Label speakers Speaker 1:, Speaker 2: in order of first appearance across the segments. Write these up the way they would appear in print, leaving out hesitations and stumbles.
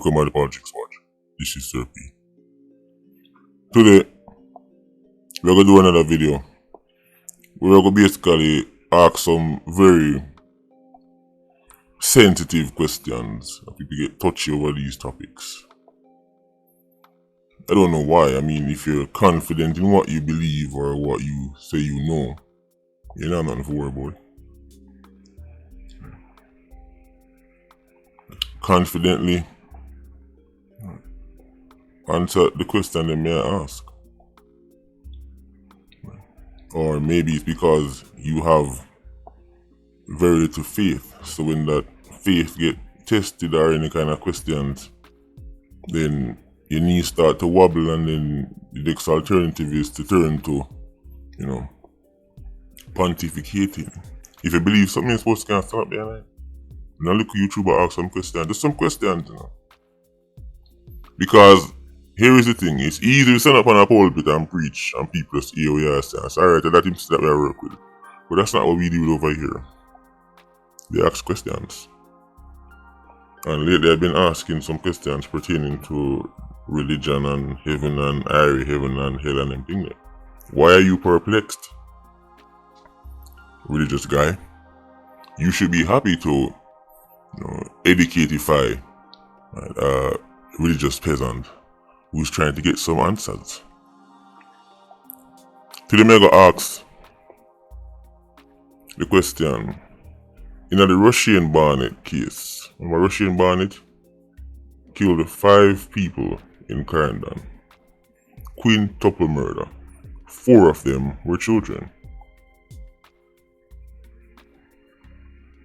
Speaker 1: Welcome to the Politricks Watch. This is Sir P. Today, we're going to do another video. We're going to basically ask some very sensitive questions. People get touchy over these topics. I don't know why. I mean, if you're confident in what you believe or what you say you know, you don't have nothing to worry about. Confidently answer the question they may ask. Or maybe it's because you have very little faith. So when that faith get tested or any kind of questions, then your knees start to wobble, and then the next alternative is to turn to, pontificating. If you believe something is supposed to stand up behind, now look at YouTube and ask some questions. Just some questions, Because here is the thing, it's easy to stand up on a pulpit and preach and people just hear what you are saying. So alright, that him that we work with. But that's not what we do over here. They ask questions. And lately I've been asking some questions pertaining to religion and heaven and airy heaven and hell and everything there. Why are you perplexed? Religious guy. You should be happy to educatify a religious peasant who's trying to get some answers. Today I'm going to ask the question, in the Rushane Barnett case. Remember Rushane Barnett killed 5 people in Clarendon. Quintuple murder. 4 of them were children.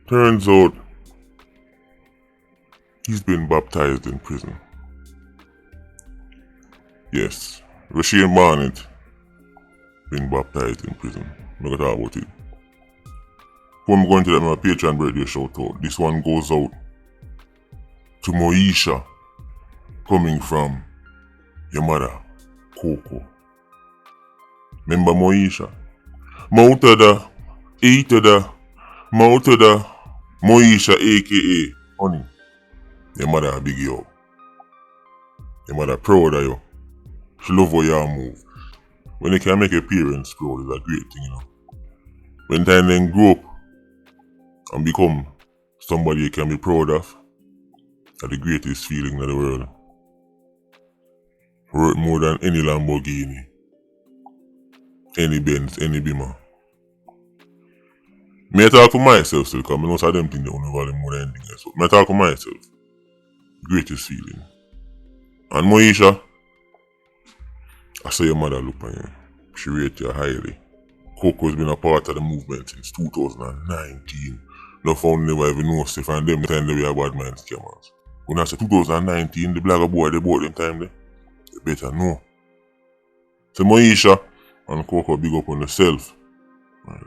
Speaker 1: Turns out he's been baptized in prison. Yes, Rushane Barnett been baptized in prison. I'm going to talk about it. Before I'm going to let my Patreon birthday shout out, this one goes out to Moesha, coming from your mother, Coco. Remember Moesha? Moutada, Eatada, Moutada, Moesha aka Honey. Your mother big you up. Your mother proud of you. She love how you move. When they can make your parents proud is a great thing, When time then grow up and become somebody you can be proud of, that's the greatest feeling in the world. Worth more than any Lamborghini, any Benz, any Beamer. May I talk for myself still, because I know some of them things they don't value more than anything else. May I talk for myself. Greatest feeling. And Moesha, I saw your mother look on you. She rated you highly. Coco's been a part of the movement since 2019. No found never even know if and them time they were bad mind scammers. When I say 2019, the black boy they bought them time there. You better know. So Moesha and Coco big up on themselves.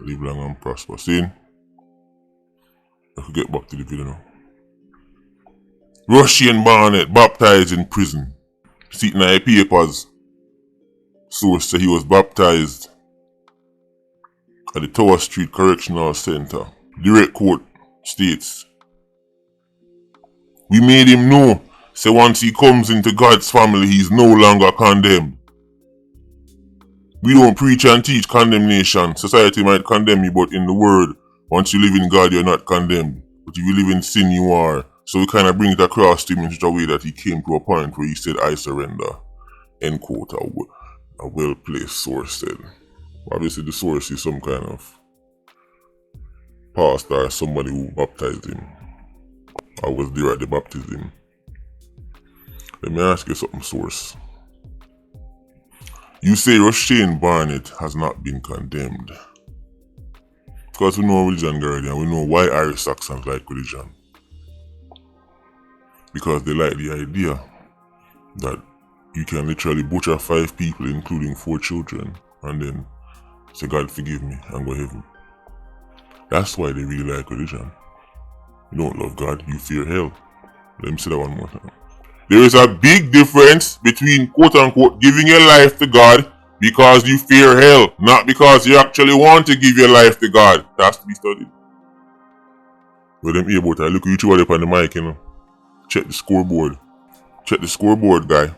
Speaker 1: Live long and prosper. See? I could get back to the video now. Rushane Barnett baptized in prison. Sitting in papers. Source say he was baptized at the Tower Street Correctional Center. Direct quote states, "We made him know, say once he comes into God's family, he's no longer condemned. We don't preach and teach condemnation. Society might condemn you, but in the word, once you live in God, you're not condemned. But if you live in sin, you are." So we kind of bring it across to him in such a way that he came to a point where he said, "I surrender." End quote, a well-placed source said. Obviously the source is some kind of pastor or somebody who baptized him. I was there at the baptism. Let me ask you something, source. You say Rushane Barnett has not been condemned. Because we know religion, Guardian, we know why Irish Saxons like religion. Because they like the idea that you can literally butcher 5 people, including 4 children, and then say, "God forgive me," and go to heaven. That's why they really like religion. You don't love God, you fear hell. Let me say that one more time. There is a big difference between quote-unquote giving your life to God because you fear hell, not because you actually want to give your life to God. That has to be studied. But them able to look at you on the mic, check the scoreboard. Check the scoreboard, guy.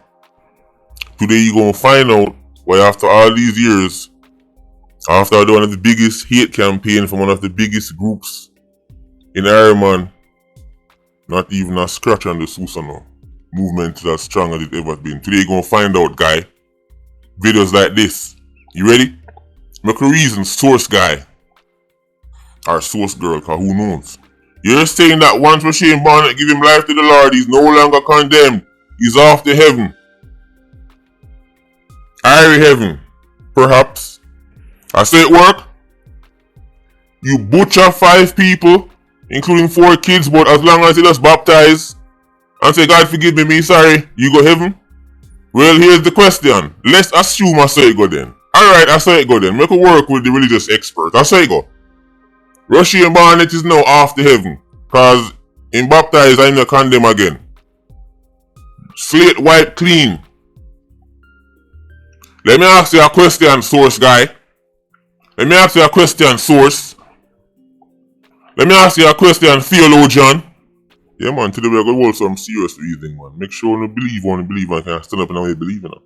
Speaker 1: Today you gonna find out why after all these years, after one of the biggest hate campaign from one of the biggest groups in Ireland, not even a scratch on the Susano movement is as strong as it ever been. Today you gonna find out, guy. Videos like this. You ready? Make a reason, source guy. Or source girl, cause who knows? You're saying that once Rushane Barnett give him life to the Lord, he's no longer condemned. He's off to heaven. Airy heaven. Perhaps. I say it work. You butcher 5 people, including 4 kids, but as long as they just baptize and say, God forgive me, sorry, you go heaven? Well, here's the question. Let's assume I say it go then. Alright, I say it go then. Make a work with the religious expert. I say it go. Rushane Barnett is now off to heaven, cause in baptized I not condemn again. Slate wipe clean. Let me ask you a question, source guy. Let me ask you a question, source. Let me ask you a question, theologian. Yeah, man, today we're going to hold some serious reasoning, man. Make sure you believe and can stand up and way believe in it.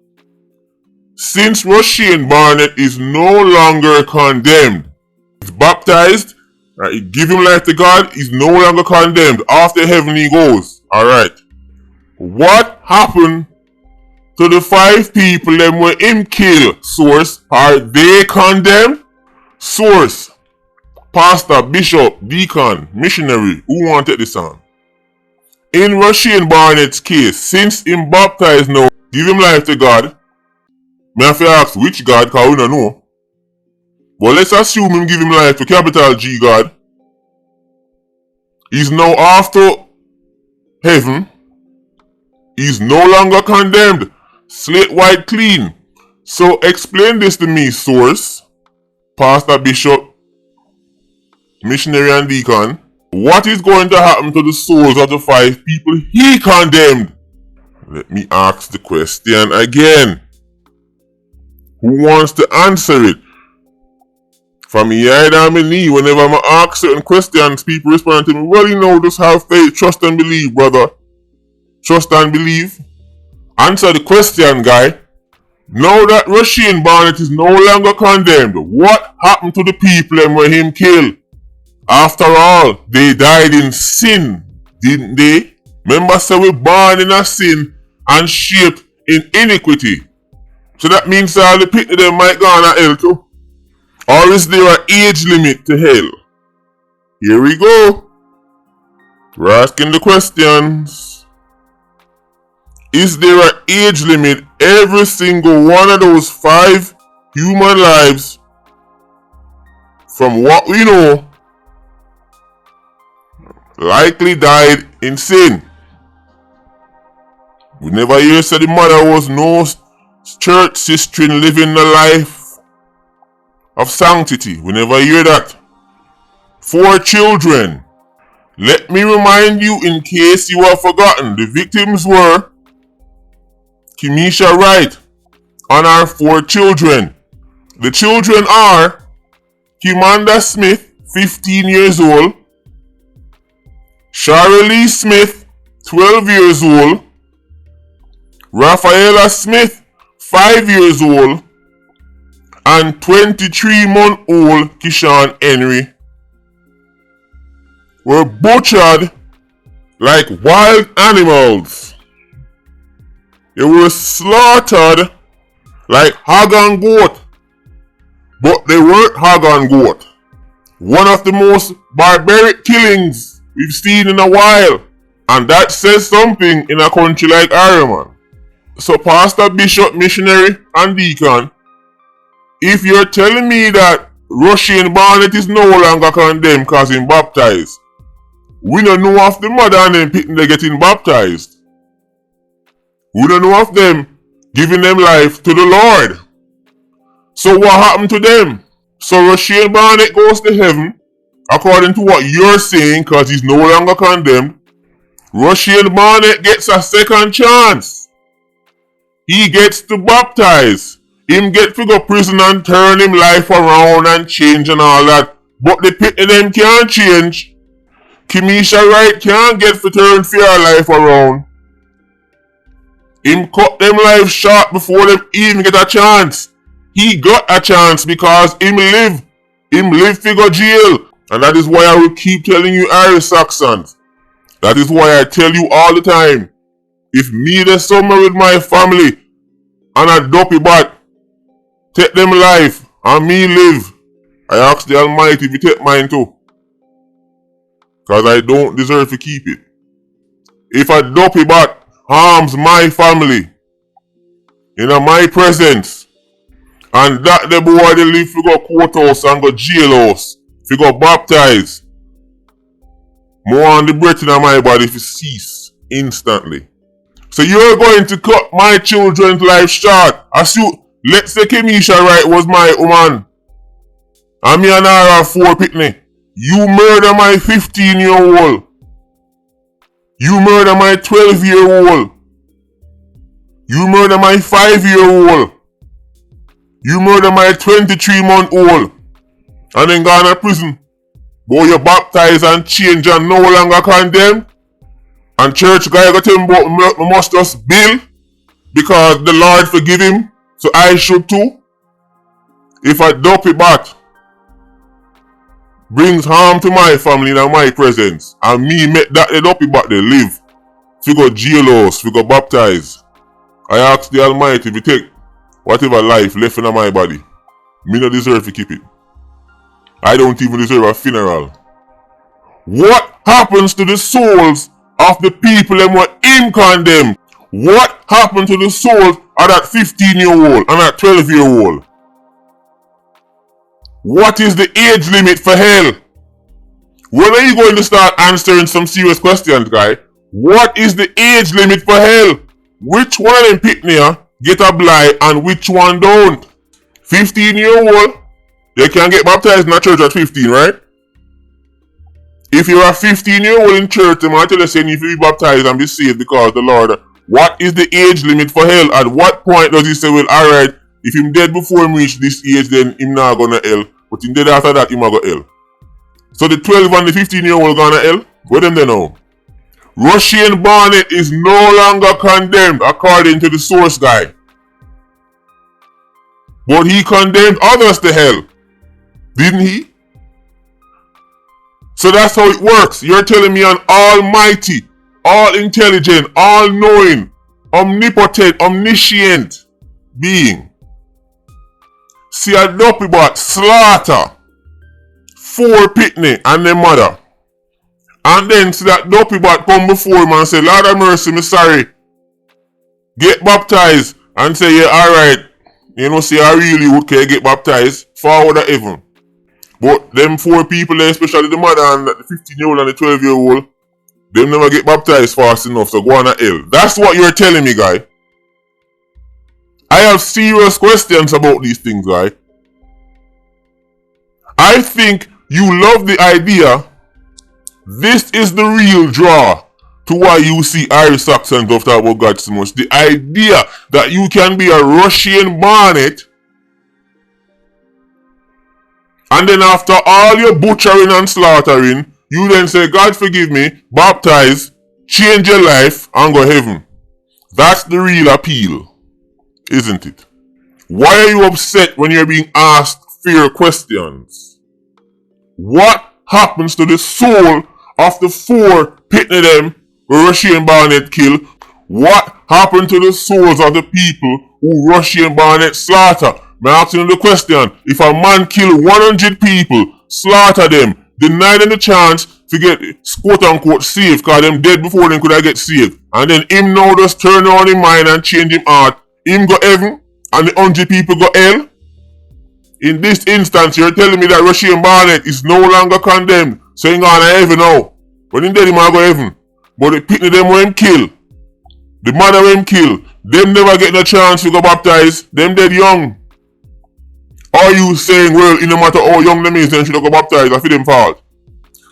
Speaker 1: Since Rushane Barnett is no longer condemned, he's baptized, right, he give him life to God, he's no longer condemned. After heaven he goes. Alright. What happened to the 5 people them when him kill? Source, are they condemned? Source, pastor, bishop, deacon, missionary, who want to take this on? In Rushane Barnett's case, since him baptized now, give him life to God. Me have to ask which God, cause we don't know. But let's assume him give him life to capital G God. He's now after heaven. He's no longer condemned. Slate white clean. So explain this to me, source, pastor, bishop, missionary and deacon. What is going to happen to the souls of the 5 people he condemned? Let me ask the question again. Who wants to answer it? From me head and my knee, whenever I ask certain questions, people respond to me, well, you know, just have faith, trust and believe, brother. Trust and believe. Answer the question, guy. Now that Rushane Barnett is no longer condemned, what happened to the people and were him killed? After all, they died in sin, didn't they? Remember, so we're born in a sin and shaped in iniquity. So that means all the people them might go on to hell too. Or is there an age limit to hell? Here we go. We're asking the questions. Is there an age limit? Every single one of those 5 human lives, from what we know, likely died in sin. We never hear say the mother was no church sister living the life of sanctity. We never hear that. 4 children. Let me remind you in case you have forgotten. The victims were Kimisha Wright and our 4 children. The children are Kimanda Smith, 15 years old, Shirley Smith, 12 years old, Rafaela Smith, 5 years old, and 23-month-old Kishan Henry were butchered like wild animals. They were slaughtered like hog and goat, but they weren't hog and goat. One of the most barbaric killings we've seen in a while, and that says something in a country like Ireland. So pastor, bishop, missionary, and deacon, if you're telling me that Rushane Barnett is no longer condemned because he's baptized, we don't know of the mother and them people they getting baptized. We don't know of them giving them life to the Lord. So what happened to them? So Rushane Barnett goes to heaven, according to what you're saying, because he's no longer condemned. Rushane Barnett gets a second chance. He gets to baptize. Him get to go prison and turn him life around and change and all that. But the pit of them can't change. Kimisha Wright can't get to turn for your life around. Him cut them life short before them even get a chance. He got a chance because him live. Him live fi go jail. And that is why I will keep telling you, Irish Saxons. That is why I tell you all the time. If me the summer with my family and a dopey bat take them life and me live, I ask the Almighty if you take mine too. Cause I don't deserve to keep it. If a dopey bat harms my family in my presence, and that the boy they live fi go courthouse and go jailhouse, fi go baptize, more on the breath in my body fi cease instantly. So you're going to cut my children's life short. As you, let's say Kemisha Wright was my woman, and me and her have 4 pitney. You murder my 15-year-old. You murder my 12-year-old. You murder my 5-year-old. You murder my 23-month-old. And then gone to prison. Boy, you baptize and change and no longer condemn. And church guy got him but must just bill because the Lord forgive him. So I should too. If a dopey bat brings harm to my family in my presence, and me make that the dopey bat they live, fi go jailhouse, fi go baptize, I ask the Almighty if you take whatever life left in my body. Me no deserve to keep it. I don't even deserve a funeral. What happens to the souls of the people them were him condemned? What happened to the souls of that 15-year-old and that 12-year-old? What is the age limit for hell? When are you going to start answering some serious questions, guy? What is the age limit for hell? Which one of them pitney get a blight and which one don't? 15-year-old, they can get baptized in a church at 15, right? If you're a 15-year-old in church, they might tell you saying if you be baptized and be saved because the Lord. What is the age limit for hell? At what point does he say, well, alright, if him dead before him reach this age, then him not gonna hell. But him dead after that, him a go hell. So the 12 and the 15-year-old gonna hell? Where them they know? Rushane Barnett is no longer condemned according to the source guy. But he condemned others to hell. Didn't he? So that's how it works. You're telling me an almighty, all-intelligent, all-knowing, omnipotent, omniscient being see a dopey bat slaughter 4 pitney and their mother, and then see that dopey bat come before him and say, Lord have mercy, me sorry, get baptized, and say, yeah, alright, you know, say I really would care get baptized, forward to heaven. But them 4 people, especially the mother and the 15-year-old and the 12-year-old, them never get baptized fast enough, so go on to hell. That's what you're telling me, guy. I have serious questions about these things, guy. I think you love the idea. This is the real draw to why you see Irish Saxons love to talk about God so much. The idea that you can be a Rushane Barnett, and then after all your butchering and slaughtering, you then say, God forgive me, baptize, change your life, and go heaven. That's the real appeal, isn't it? Why are you upset when you're being asked fair questions? What happens to the soul of the 4 pitney them who Rushane Barnett kill? What happened to the souls of the people who Rushane Barnett slaughter? I'm asking you the question. If a man kill 100 people, slaughter them, deny them the chance to get quote unquote saved, cause them dead before them could I get saved, and then him now just turn on his mind and change him heart, him go heaven and the 100 people go hell? In this instance, you're telling me that Rushane Barnett is no longer condemned, so he gonna heaven now. When he dead, he might go heaven. But the pitney them who him kill, the mother who him kill, them never get no chance to go baptize, them dead young. Are you saying, well, no matter how young them is, they should go baptize, I feel them fault?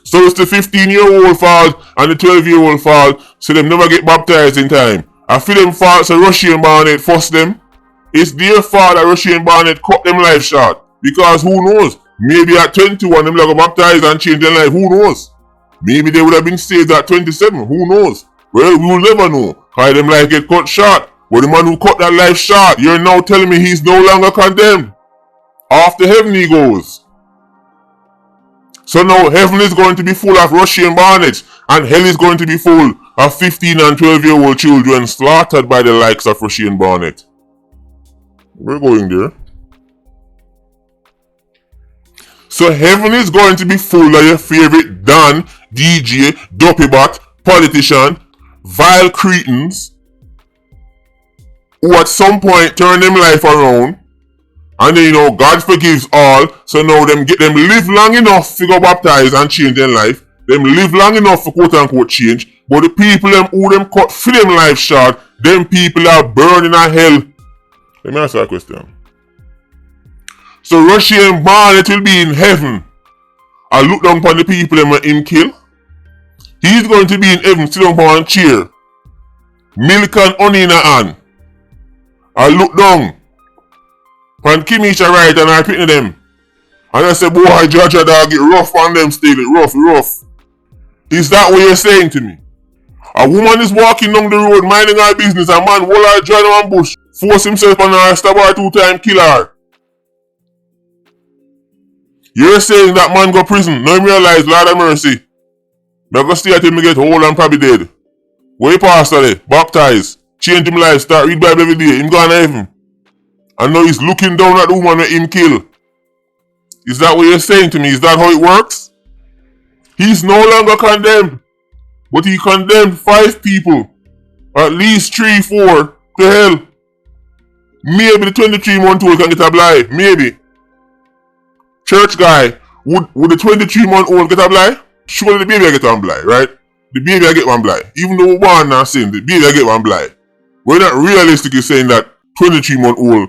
Speaker 1: So it's the 15-year-old fault and the 12-year-old fault, so them never get baptized in time. I feel them fault, so Rushane Barnett force them. It's their fault that Rushane Barnett cut them life short. Because who knows? Maybe at 21 them go baptized and change their life, who knows? Maybe they would have been saved at 27, who knows? Well, we will never know. Cause them life get cut short. But the man who cut that life short, you're now telling me he's no longer condemned. Off to heaven he goes. So now heaven is going to be full of Rushane Barnett, and hell is going to be full of 15 and 12-year-old children slaughtered by the likes of Rushane Barnett. We're going there. So heaven is going to be full of your favorite Don, DJ, Dopey-Bot, politician, vile cretins, who at some point turn them life around, and then God forgives all, so now them live long enough to go baptize and change their life. Them live long enough for quote unquote change, but the people who them cut for them life short, them people are burning in hell. Let me ask you a question. So Rushane Barnett will be in heaven and look down upon the people and him kill. He's going to be in heaven, sit down upon a chair, milk and honey in her hand, and look down upon Kimisha right and I picking them. And I say, boy, Georgia dog, get rough on them still, rough. Is that what you're saying to me? A woman is walking down the road, minding her business, a man will her join one bush, force himself on her, stab her 2 times, kill her. You're saying that man go prison, now realize, Lord of mercy, I'm going to stay until me get old and probably dead. Way pastor there, baptize, change him life, start read Bible every day, him gone to heaven. And now he's looking down at the woman that him kill. Is that what you're saying to me? Is that how it works? He's no longer condemned, but he condemned 5 people, at least 3, 4, to hell. Maybe the 23-month-old can get a blind, maybe. Church guy, would the 23-month-old get a blind? Surely the baby get one blind, right? The baby get one blind. Even though we're born and sin, the baby get one blind. We're not realistically saying that 23-month-old,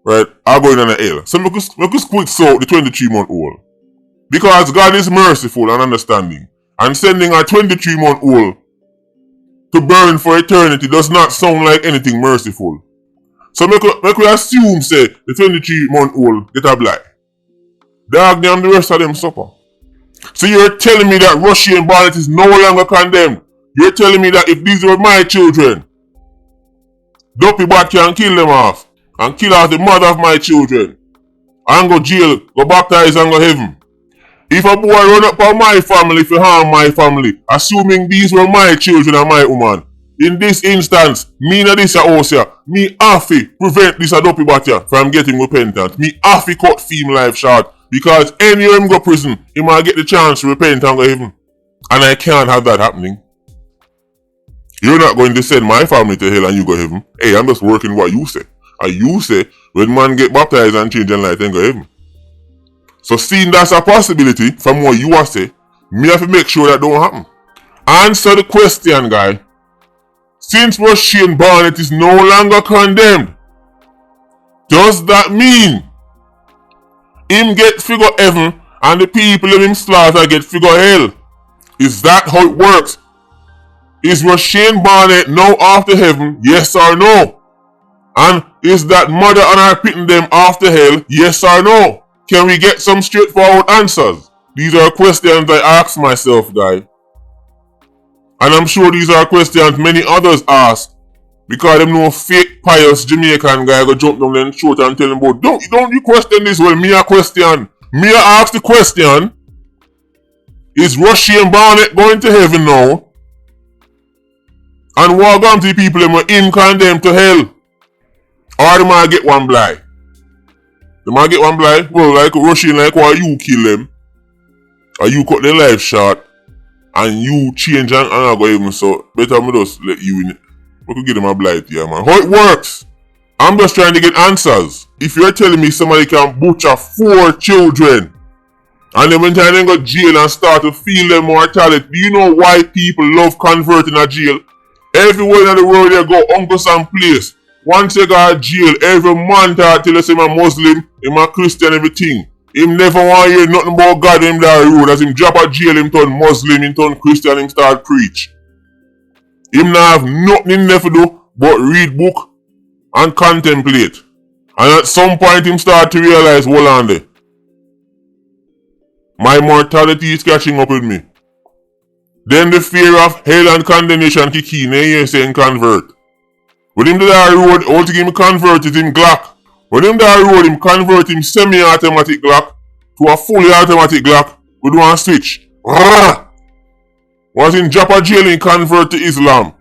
Speaker 1: right, are going on a hell. So make us quit so the 23-month-old. Because God is merciful and understanding. And sending a 23-month-old to burn for eternity does not sound like anything merciful. So make we assume, say, the 23-month-old get a blind. Dog them the rest of them supper. So you're telling me that Rushane Barnett is no longer condemned. You're telling me that if these were my children, Dopey-Bot can kill them off. And kill off the mother of my children. And go jail, go baptize and go heaven. If a boy run up on my family for harm my family, assuming these were my children and my woman, in this instance, me na this a house here, me have to prevent this a Dopey-Bot here from getting repentant. Me have to cut Feme life short. Because any of him go prison, he might get the chance to repent and go heaven. And I can't have that happening. You're not going to send my family to hell and you go heaven. Hey, I'm just working what you say. And you say, when man get baptized and change their life, then go heaven. So seeing that's a possibility from what you are saying, me have to make sure that don't happen. Answer the question, guy. Since Rushane Barnett is no longer condemned, does that mean him get figure heaven and the people in him slaughter get figure hell? Is that how it works? Is Rushane Barnett now after heaven, yes or no? And is that mother and her pitting them after hell, yes or no? Can we get some straightforward answers? These are questions I ask myself, guy. And I'm sure these are questions many others ask. Because them no fake pious Jamaican guy go jump down their throat and tell them about, don't you question this? Well, me a question. Me a ask the question. Is Rushane Barnett going to heaven now? And walk on to the people them him condemned to hell? Or they might get one blind? They might get one blind? Well, like Rushane, like why you kill them? Or you cut their life short? And you change and I go even so. Better me just let you in it. We could give them a blight here, man. How it works? I'm just trying to get answers. If you're telling me somebody can butcher 4 children and then when time they go to jail and start to feel their mortality, do you know why people love converting a jail? Everywhere in the world they go, Uncle Sam place. Once they go to jail, every man talk till they say I'm a Muslim, I'm a Christian, everything. Him never want to hear nothing about God him that road. As him drop a jail, him turn Muslim, him turn Christian, him start preach. Him not have nothing left to do but read book and contemplate. And at some point him start to realize, hold on there. My mortality is catching up with me. Then the fear of hell and condemnation kick in and you say convert. When him did that road, all to him converted him Glock. When him that road, him convert him semi-automatic Glock to a fully automatic Glock with one switch. Was in Japa jail and convert to Islam.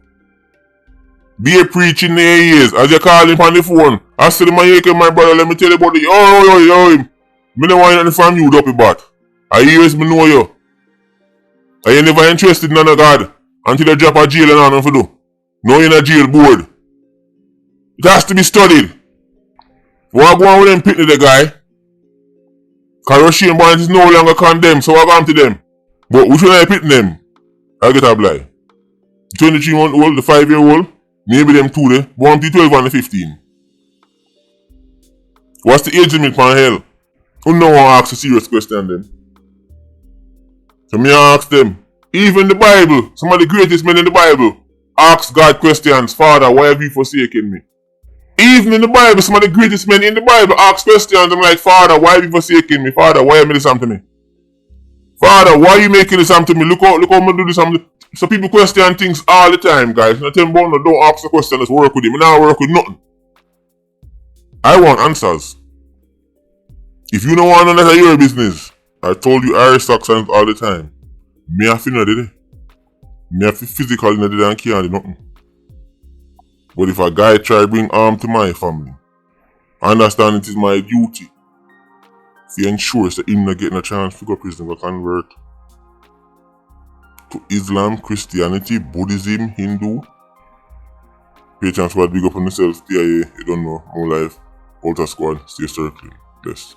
Speaker 1: Be a preaching in the ears as you call him on the phone. I said, Jamaican, my brother, let me tell you about the yo. Me no want nothing from you, dopey bat. I hear me know you. I ain't never interested in none of God until you drop a jail and nothing to do. No, you're in a jail board. It has to be studied. What go on with them pitney the guy? Cause Rushane Barnett is no longer condemned, so what go on to them? But which one I pitney them? I get a blind. 23-month-old, the 5-year-old, maybe them two there, born to 12 and the 15. What's the age limit for hell? Who no one ask a serious question then? So me ask them, even the Bible, some of the greatest men in the Bible, ask God questions, Father, why have you forsaken me? Even in the Bible, some of the greatest men in the Bible ask questions, I'm like, Father, why have you forsaken me? Father, why have you made this happen to me? Father, why are you making this happen to me? Look how I'm do this. So people question things all the time, guys. You know, tell them, don't ask the question, let's work with him. I don't work with nothing. I want answers. If you don't want to know, that's your business. I told you Irish accent all the time. Me have to know it. Me have to physically know it and can't do nothing. But if a guy try to bring harm to my family, I understand it is my duty to ensure that him not getting a chance to go to prison or convert to Islam, Christianity, Buddhism, Hindu. Pay chance for big up on yourself, TIA, you don't know, more life, Outer Squad, stay circling. Bless.